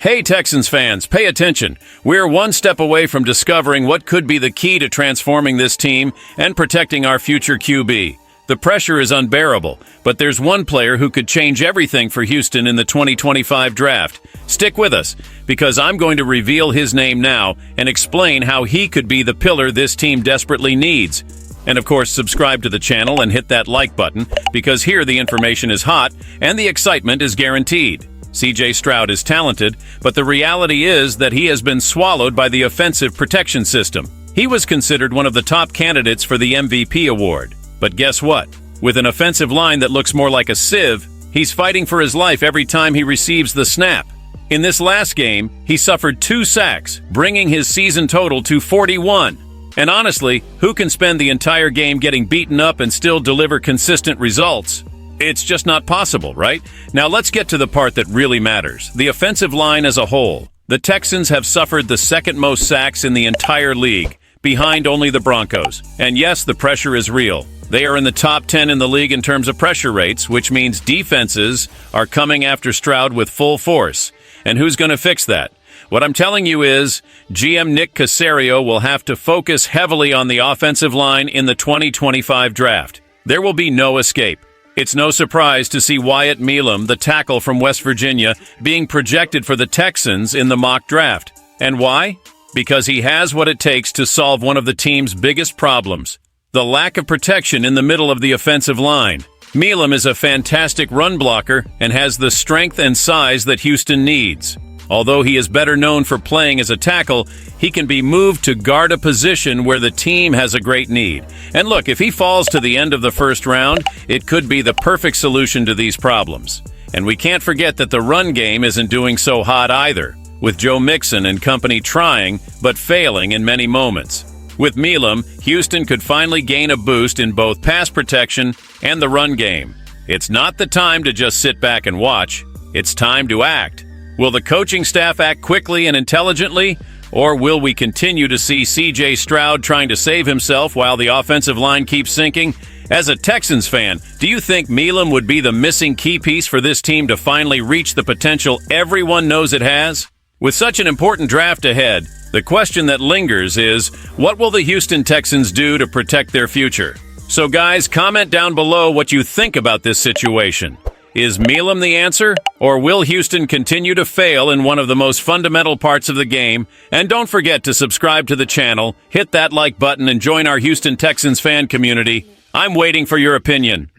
Hey Texans fans, pay attention. We're one step away from discovering what could be the key to transforming this team and protecting our future QB. The pressure is unbearable, but there's one player who could change everything for Houston in the 2025 draft. Stick with us, because I'm going to reveal his name now and explain how he could be the pillar this team desperately needs. And of course, subscribe to the channel and hit that like button, because here the information is hot and the excitement is guaranteed. CJ Stroud is talented, but the reality is that he has been swallowed by the offensive protection system. He was considered one of the top candidates for the MVP award. But guess what? With an offensive line that looks more like a sieve, he's fighting for his life every time he receives the snap. In this last game, he suffered 2 sacks, bringing his season total to 41. And honestly, who can spend the entire game getting beaten up and still deliver consistent results? It's just not possible, right? Now let's get to the part that really matters, the offensive line as a whole. The Texans have suffered the second most sacks in the entire league, behind only the Broncos. And yes, the pressure is real. They are in the top 10 in the league in terms of pressure rates, which means defenses are coming after Stroud with full force. And who's going to fix that? What I'm telling you is, GM Nick Caserio will have to focus heavily on the offensive line in the 2025 draft. There will be no escape. It's no surprise to see Wyatt Milam, the tackle from West Virginia, being projected for the Texans in the mock draft. And why? Because he has what it takes to solve one of the team's biggest problems, the lack of protection in the middle of the offensive line. Milam is a fantastic run blocker and has the strength and size that Houston needs. Although he is better known for playing as a tackle, he can be moved to guard a position where the team has a great need. And look, if he falls to the end of the first round, it could be the perfect solution to these problems. And we can't forget that the run game isn't doing so hot either, with Joe Mixon and company trying, but failing in many moments. With Milam, Houston could finally gain a boost in both pass protection and the run game. It's not the time to just sit back and watch. It's time to act. Will the coaching staff act quickly and intelligently, or will we continue to see CJ Stroud trying to save himself while the offensive line keeps sinking? As a Texans fan, do you think Milam would be the missing key piece for this team to finally reach the potential everyone knows it has? With such an important draft ahead, the question that lingers is, what will the Houston Texans do to protect their future? So guys, comment down below what you think about this situation. Is Milam the answer, or will Houston continue to fail in one of the most fundamental parts of the game? And don't forget to subscribe to the channel, hit that like button, and join our Houston Texans fan community. I'm waiting for your opinion.